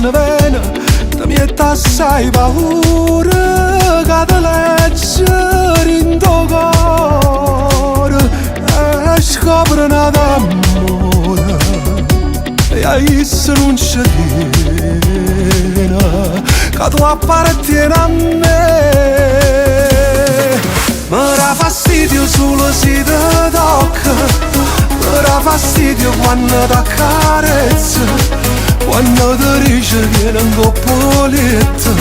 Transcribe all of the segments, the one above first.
quando viene ti mette assai paura che ti leggere in tuo cuore e scopre un amore e a isso non c'è tiene che tu appartieni a me. Mi dà fastidio solo se ti tocca, mi dà fastidio quando ti accarezza, quando ti dice vieni un po' letto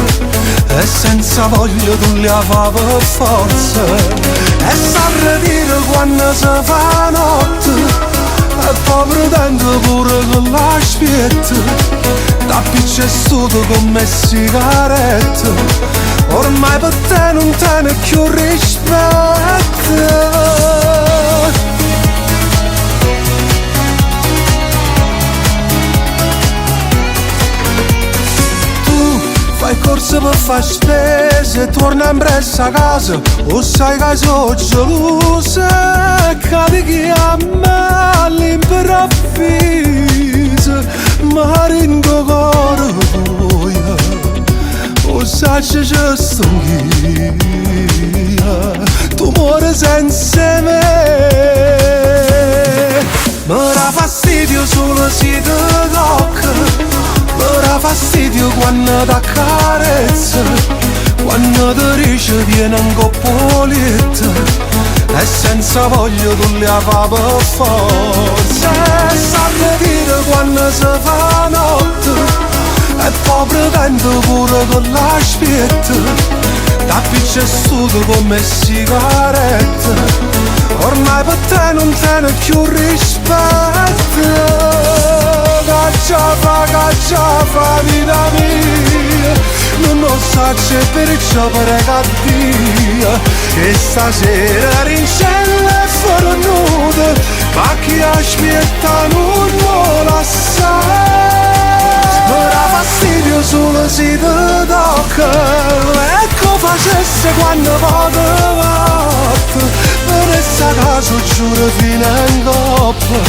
e senza voglia tu li fa per forza, e sa ridere quando si fa notte e poi pretende pure con la spietta, da piccia è stuto come sigaretta, ormai per te non tiene più rispetto. Fai corsa per fare spese, torna in bressa a casa, o sai che sono gelosa e cadi che a me all'improvviso mi rendo cuore tuo, o sai che ci sto io, tu muori senza me. Mi dà fastidio solo se ti tocca, mi dà fastidio quando ti accarezza, quando ti dice vieni un po' letto e senza voglia tu li fa per forza, e sa dire quando si fa notte e poi pretende pure con la spietta, da piccia è stuto come sigaretta, ormai per te non tiene più rispetto. Cacciava, vita mia, non lo so se perciò pregatia, e stasera rincella e fornuta, ma chi aspetta non la sa. Mi dà fastidio solo se ti tocca, ecco facesse quando poco volte, venisse a caso giuro fino in coppa,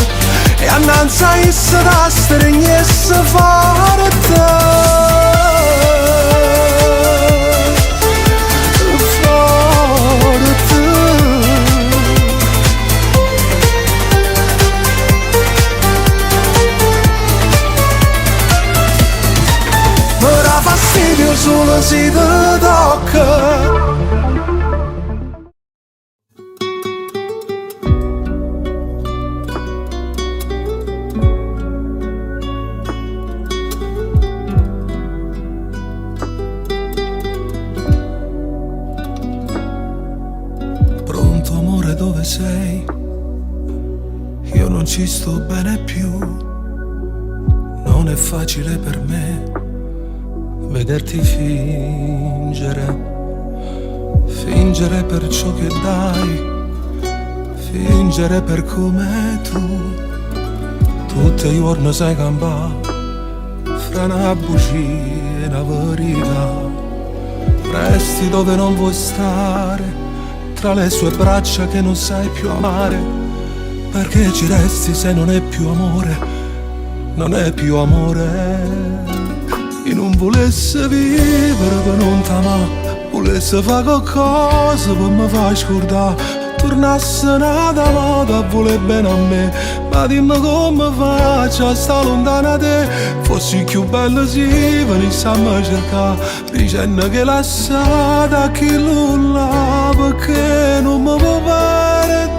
e annanzi a essa da stregnesse forte, forte. Mi dà fastidio solo se ti tocca. Dove sei? Io non ci sto bene più, non è facile per me vederti fingere, fingere per ciò che dai, fingere per come tu, tutti i giorni sai campare fra una bugia e una verità, resti dove non vuoi stare, tra le sue braccia che non sai più amare, perché ci resti se non è più amore, non è più amore. E non volesse vivere per non t'amare, volesse fare qualcosa per mi far scordare, tornasse nata moda a voler bene a me, ma dimmi come faccio a stare lontana da te, fossi più bello se venissi a me cercare, dicendo che lasciata a chi non l'ha, perché non mi può perdere,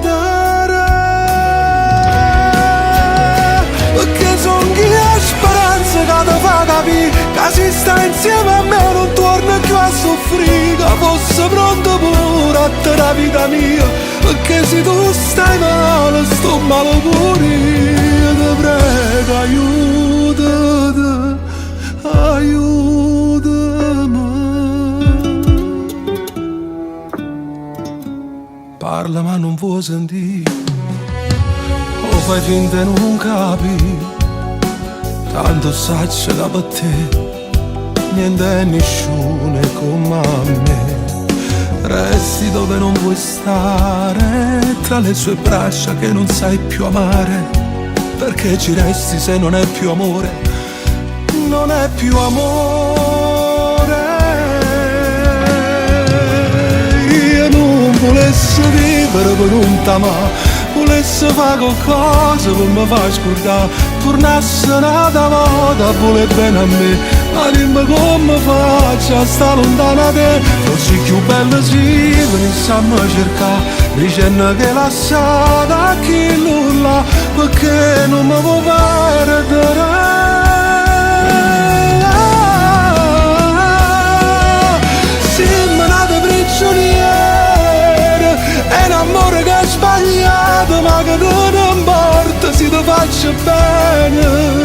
perché son chi ha speranza che ti fa capire che si sta insieme a me non torna più a soffrire, che fosse pronto pure a te la vita mia, perché se tu stai male sto male pure io, ti prego aiutami, aiutami. Parla ma non vuoi sentire, o fai finta e non capi, tanto sai che per te niente e nessuno è come a me, resti dove non vuoi stare, tra le sue braccia che non sai più amare, perché ci resti se non è più amore, non non è più amore. Io non volessi vivere per un tamà, volessi fare qualcosa per mi far scordare, tornasse un'altra volta a voler bene a me, ma dimmi come faccio a stare lontana da te. Fossi più bello sì, venissimo a cercare, dicendo che lasciata a chi nulla, perché non mi vuoi perdere. Siamo nati prigionieri, è un amore che è sbagliato, ma che non importa se ti faccio bene.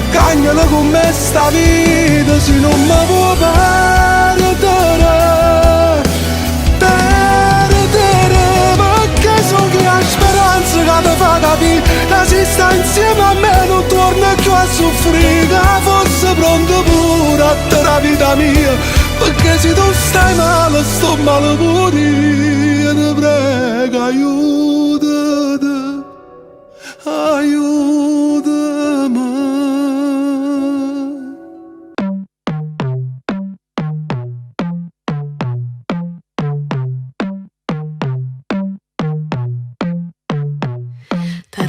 Cagnala con me sta vita, se non mi vuoi perdere, perché so che ha speranza che ti fa capire che se sta insieme a me non torna più a soffrire, che fosse pronto pure a te la vita mia, perché se tu stai male sto male pure io. Ti prego aiutati, aiutami.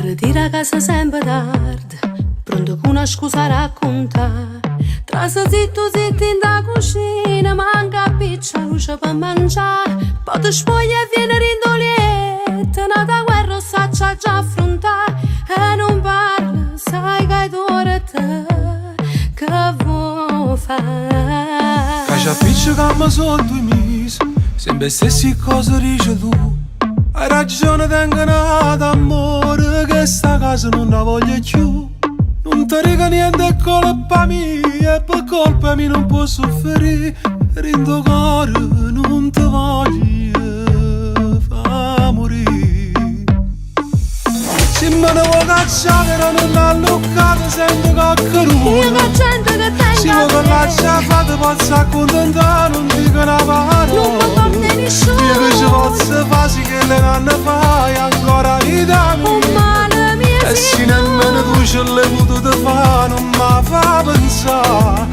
Ritira a casa sempre tardi, pronto con una scusa a raccontare. Trasa zitto zitto in da cucina, manca piccia luce per mangiare. Poi ti spoglia e viene rindolietta, nata guerra saccia già affrontare. E non parla, sai che è d'ora te, che vuoi fare? Che ci appiccica solo 2 mesi, sempre stessi cose dici tu. Hai ragione, tengo nata amore, che sta casa non la voglio più. Non ti riga niente, è colpa mia, e per colpa mia non posso soffrire. Rindo cuore, non ti voglio far morire. Se me ne vuoi cacciare, non l'ha luccato, sento coccheruto. Io che gente che tengo se vuoi che l'ha fatta, posso accontentare, non dico una parola. Non mi porta nessuno. Io che ci posso fare, sì che le canne fai ancora vita mia. Un male mio e se nemmeno tu ce l'hai potuto fare, non mi fa pensare.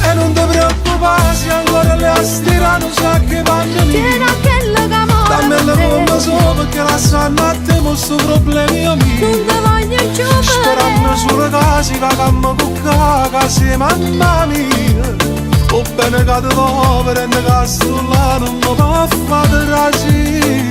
E non ti preoccupare, se ancora le ha stirato, sa che vanno lì. tieni a quello che amore dammela come so, perché la sanno a te, ma sto problemi io mio. non ti voglio più Sperando sulle case, che cammo con case, mamma mia. O bene che ti povera e che sto là, non mi può fare trasire.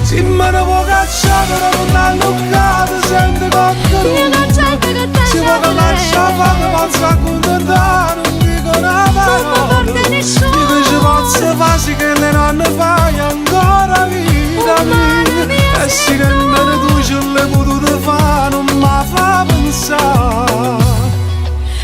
Se me ne vuoi cacciare, non l'ha luccato, senti coccheruto. io che gente che se vuoi che lascia fare, posso accontentare, non dico una parola. non mi porta nessuno. Io che ci posso fare, sì che le nonne fai ancora vita mia. E se nemmeno tu ce l'hai potuto fare, non mi fa pensare.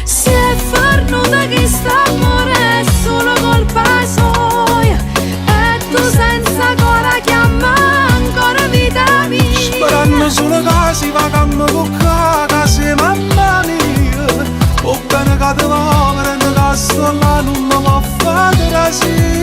Si è fornuta che sta amore è solo colpa sua, e tu senza ancora chiama ancora vita mia. Sperando sulle case, va cammo con case, mamma mia. O bene che ti povera e che sto là, non mi può fare trasire.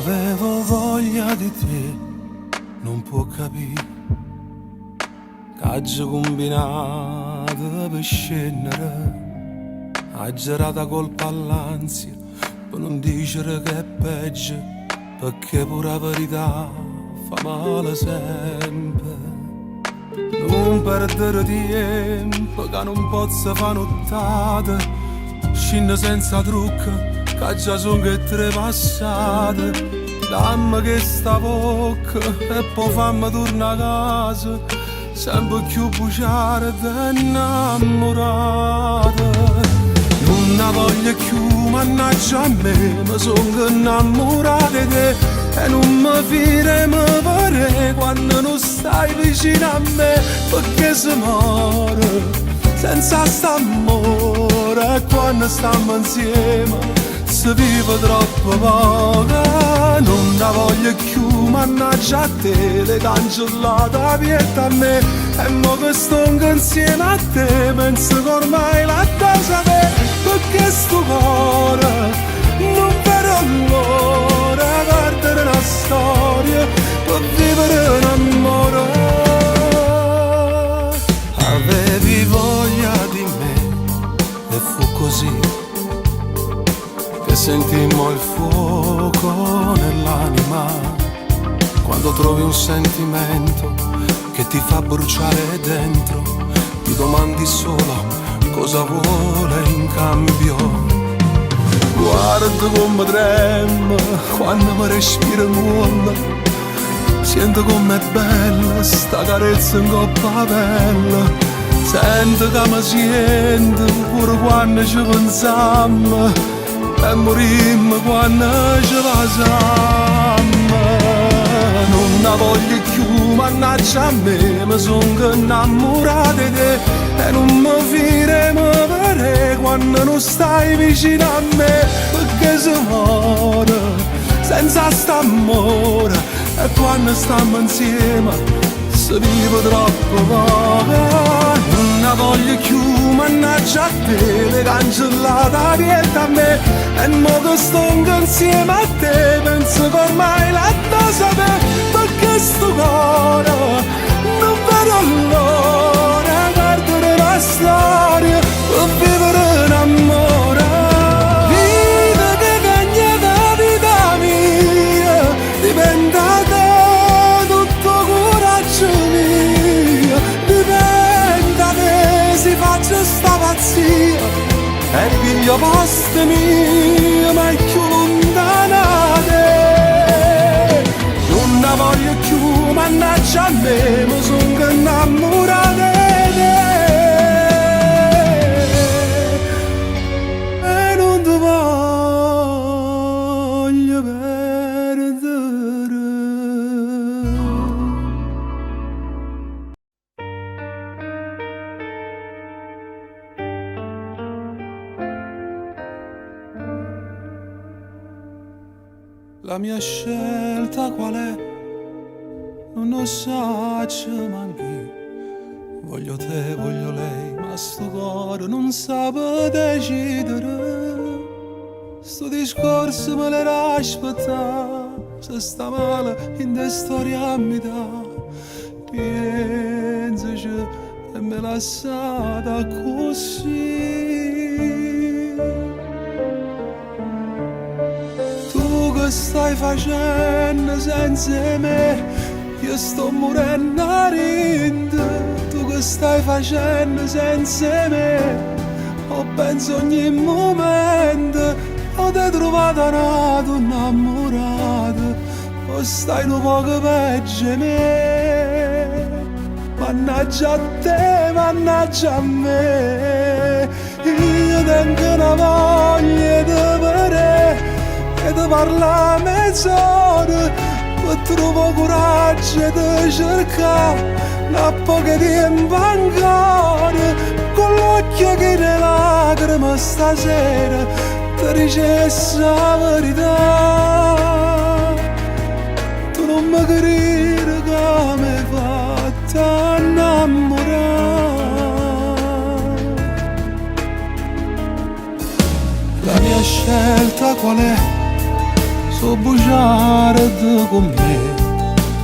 Avevo voglia di te, non può capire, che combinato per scendere, ha girata colpa all'ansia, per non dire che è peggio, perché pure la verità fa male sempre. Non perdere tempo, che non posso fare nottate, scende senza trucco, che già sono che tre passate. dammi che sta bocca e poi fammi tornare a casa, sempre più buciare ed innamorata. Non ne voglio più, mannaggia a me, mi sono innamorata di te e non mi fide mi pare quando non stai vicino a me, perché si muore senza st'amore e quando stiamo insieme si vive troppo poco. Non ne voglio più, mannaggia a te, le cancellate la vita a me e mo che sto insieme a te penso che ormai la cosa è, perché sto cuore non vedo l'ora perdere una storia per vivere un amore. Avevi voglia di me e fu così che sentimmo il fuoco nell'anima, quando trovi un sentimento che ti fa bruciare dentro, ti domandi solo cosa vuole in cambio. Guarda come trema quando mi respiro nulla, sento com'è bella sta carezza in coppa a pelle, sento che mi sento pure quando ci pensiamo e morimmo quando ci pasiamo. Non ne voglio più, mannaggia a me, mi sono innamorata di te e non mi fide mi pare quando non stai vicino a me, perché si muore senza st'amore e quando stiamo insieme si vive troppo poco. Non ne voglio più, mannaggia a te, le cancellate la vita a me e mo che sto insieme a te penso che ormai la cosa è, perché sto cuore non vedo l'ora perdere la storia per vivere un amore. Vita che cagna da vita mia diventa te tutto coraggio mio, diventa te si faccia sta pazzia e piglio posto mio ma è più lontana te. Non ne voglio più, mannaggia a me, mi sono innamorata di te e non ti voglio perdere. La mia scelta qual è? Non lo so, manchi. Voglio te, voglio lei, ma sto cuore non sa decidere. Sto discorso me l'era aspettato, se sta male in te storia mi dà. Pensaci e me lasciata così. Tu che stai facendo senza me? Io sto morendo a ridere, tu che stai facendo senza me? Ho penso ogni momento, ho te trovato nato innamorato, o stai un poco peggio di me. Mannaggia a te, mannaggia a me, io tengo una voglia di vedere e di parlare mezz'ora. Trovo coraggio di cercare una poca tempo ancora, con l'occhio che ne lacrime stasera ti dicessi la verità. Tu non mi credi che mi hai fatto innamorare. La mia scelta qual è? So bruciare con me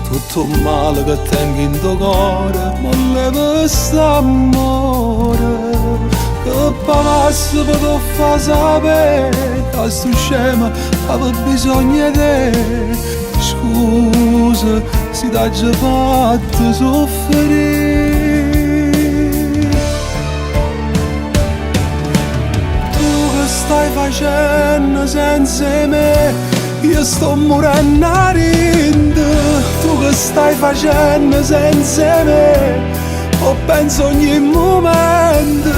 tutto il male che tengo in tuo cuore, ma leva st'amore che passa per te fa sapere che sto scema aveva bisogno di te. Scusa se t'ha già fatto soffrire. Tu che stai facendo senza me? io sto morendo a rinde. Tu che stai facendo senza me? O penso ogni momento,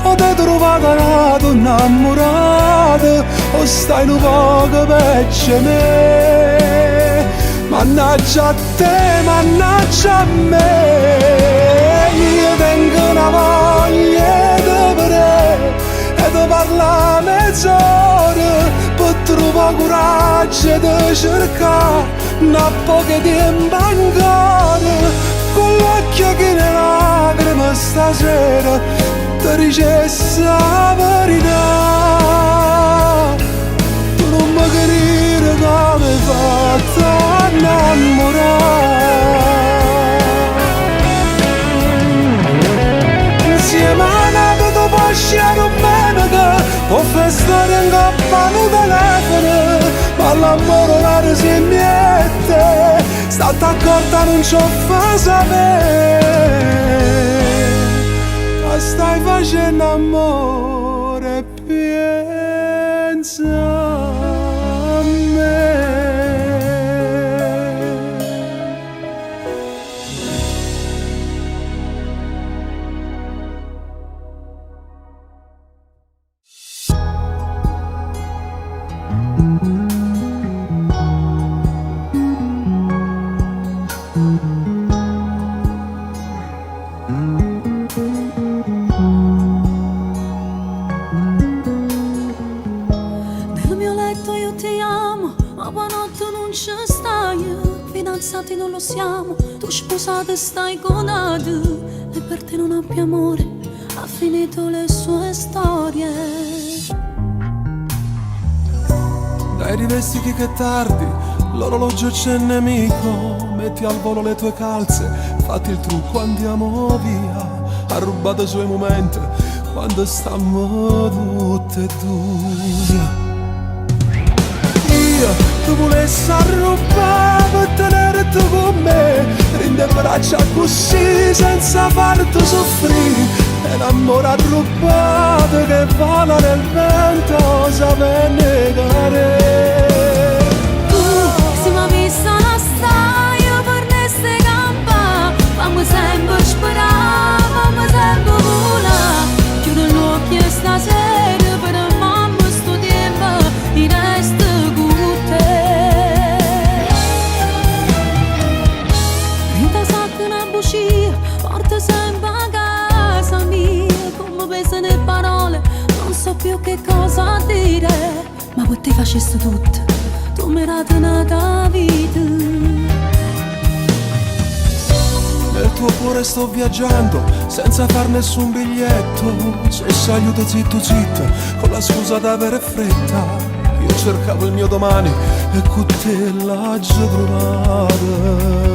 o ti trovato una donna innamorata, o stai un poco peggio me. Mannaggia a te, mannaggia a me. Io tengo una voglia di vedere e di parlare mezz'ora per trovare coraggio di cercare una poca tempo ancora. Con l'occhio che ne lacrime stasera ti dicessi la verità. Tu non mi capire come hai fatto a innamorare. Insieme a nato tu puoi sciare un menica, può fare storia in coppa al telefono, ma l'amore raro si miette. State accorta non ci fa sapere, ma stai facendo amore e pensa a me. Fidanzati non lo siamo, tu sposata e stai con altri, e per te non abbia amore, ha finito le sue storie. Dai rivestiti che è tardi, l'orologio c'è nemico, metti al volo le tue calze, fatti il trucco, andiamo via. Ha rubato i suoi momenti quando stiamo tutte e due. Tu volessi arrubare per tenerti con me, rinde braccia così senza farti soffrire. E l'amore arrubato che vola nel vento sape negare. Tu si mi ha vista la staia per neste campa, fammi sempre sperare, fammi sempre volare. Chiudo gli occhi e stasera per mamma sto tempo in resta. Porta sempre a casa mia, come pesano le parole, non so più che cosa dire. Ma per te facessi tutto, tu mi hai tenuta vita. Nel tuo cuore sto viaggiando, senza far nessun biglietto. Se aiuto zitto zitto, con la scusa d'avere fretta. Io cercavo il mio domani e con te l'ho già trovato.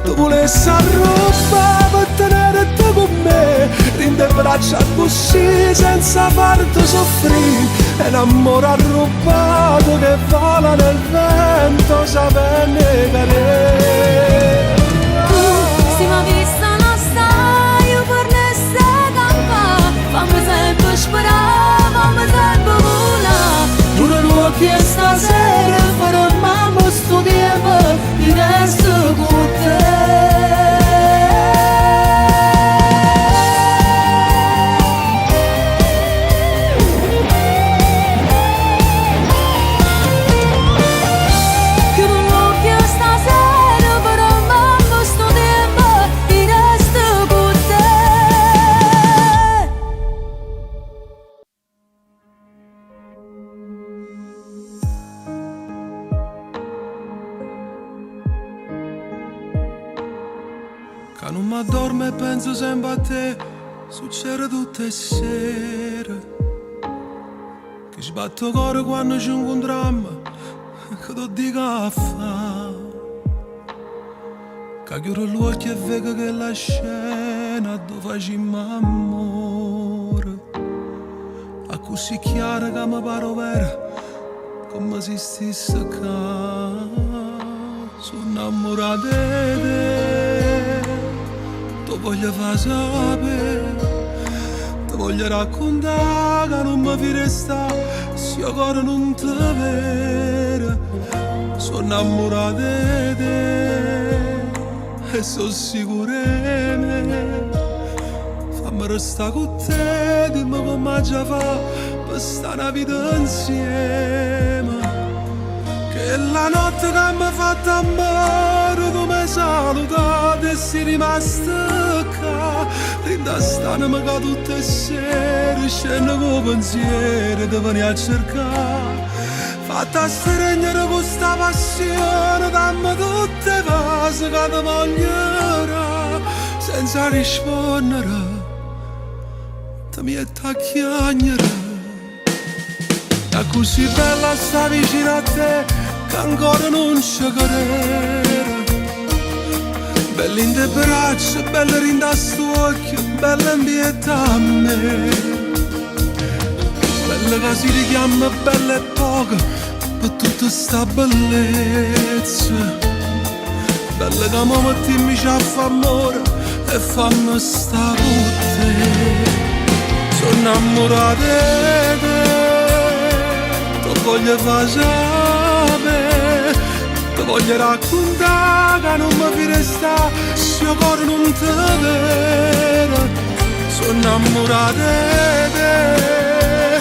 Tu volessi arrubare per tenerti con me, rinde braccia così senza farti soffrire. E l'amore arrubato che vola nel vento sape negare. Tu si mi ha vista la staia per neste campa, fammi sempre sperare, fammi sempre volare. Chiudo gli occhi e stasera farò mamma sto tempo di resto con te. Che non mi addormo e penso sempre a te, succede tutte le sere. Che sbatto cuore quando ci incontriamo, che ti dico a fa. Che chiudo gli occhi e vedo che la scena dove facciamo amore. A così chiara che mi pare vera, come se stesse qua. Sono innamorato di te, ti voglio far sapere, Ti voglio raccontare che non mi firesta se io ancora non ti vedo. Sono innamorato di te e sono sicuro di me. Fammi restare con te, dimmi come già fa per stare una vita insieme. Che la notte che mi ha fatto amore tu mi hai salutato e sei rimasto qua. Rindastandomi che tutte le sere scendo con pensieri di venire a cercare. Fatta stregnere questa passione, dammi tutte le cose che ti voglierò. Senza rispondere, ti metti a chiagnere. È così bella sta vicino a te, che ancora non ci credo. Bella in te braccia, bella in te sto occhio, bella in pietà a me. Bella che si richiama, bella e poca, per tutta sta bellezza. Bella che mi mettiamo a fare amore e fammi sta con te. Sono innamorato di te, ti voglio fare sapere, ti voglio raccontare che non mi firesta se io cuore non ti vedo. Sono innamorato di te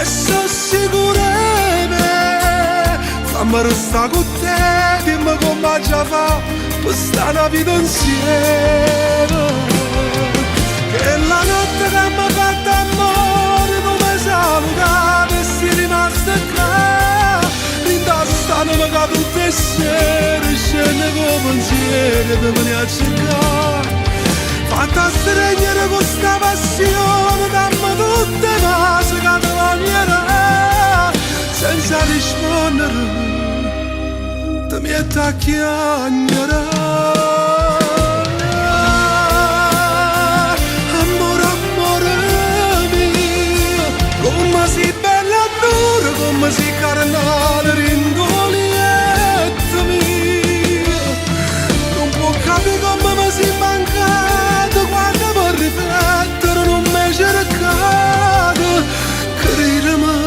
e sono sicuro di me. Fammi restare con te, dimmi come già fa per stare una vita insieme. Che la notte che mi ha fatto amore tu mi hai salutato e sei rimasto qua. Rindastandomi che tutte le sere scende con pensieri di venire a cercare. Fatta stregnere questa passione, dammi tutte le cose che ti voglierò. Senza rispondere ti metti a chiagnere. Come si bella e dura, come si carnale, ringolietta mia. Non può capire come mi si mancato, quando per riflettere non mi hai cercato. Credimi,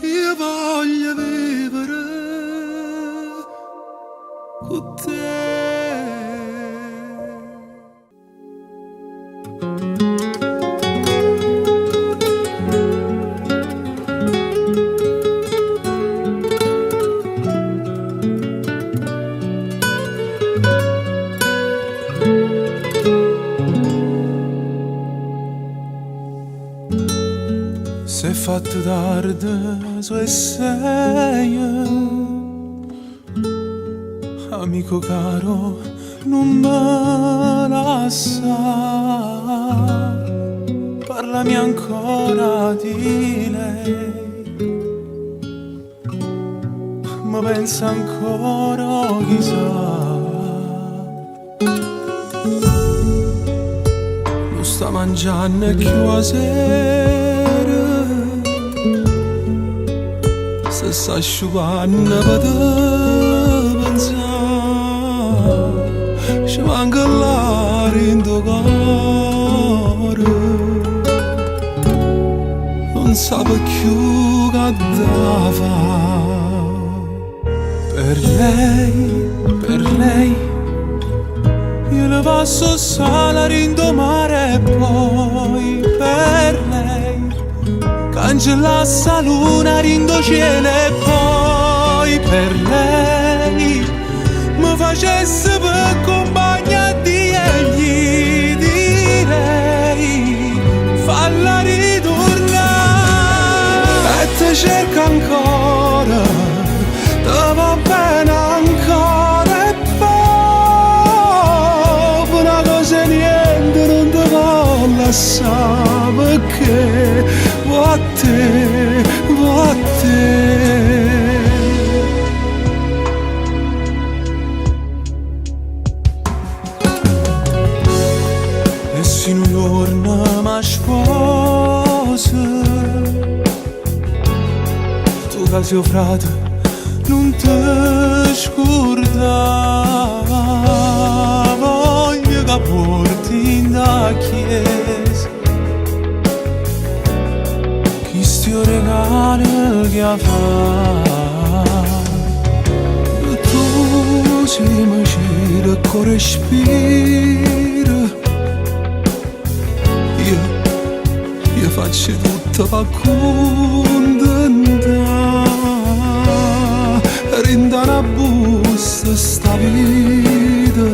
io voglio vivere con te. Se fatto tardi su e sei, amico caro, non me lascia. Parlami ancora di lei, ma pensa ancora chissà. Lo sta mangiando più a sera, se sta asciugando per te pensare. Ci manca l'aria in tuo cuore, non sape più che da fare. Per lei io le passo sala rindomare e poi per lei cancellasse la luna rindo cielo e poi per lei mi facesse per compagnia di egli, direi falla ritornare e te cerca ancora, te va bene ancora e poi una cosa e niente non te può lasciare perché vuoi a te, vuoi a te. E se un giorno mi sposi, tu che sei frate non ti scordare. Voglio che porti in da chiesa io regalo che fa. Tu si mi gira con respiro, io faccio tutto per contentare, rinda una busta sta vita,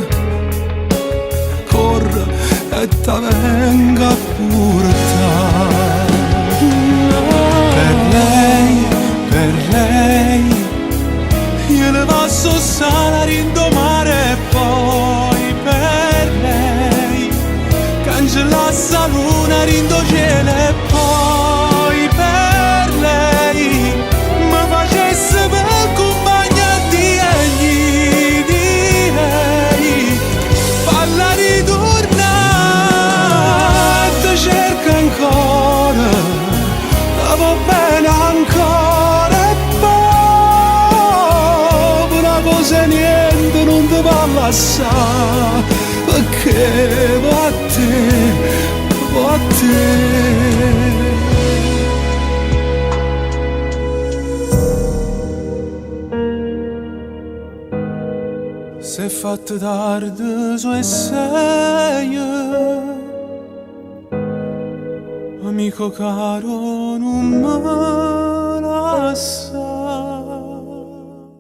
corre e ta venga a portare. Per lei, io le passo sana rindomare e poi per lei, cancellasse la luna rindo cielo e poi per lei, mi facesse per compagnia di lei, falla ritornare, ti cerca ancora, va bene ancora e poi una cosa e niente non ti va lasciare, perché va a te, va a te. Se è fatto tardi su e sei, amico caro non me la sai.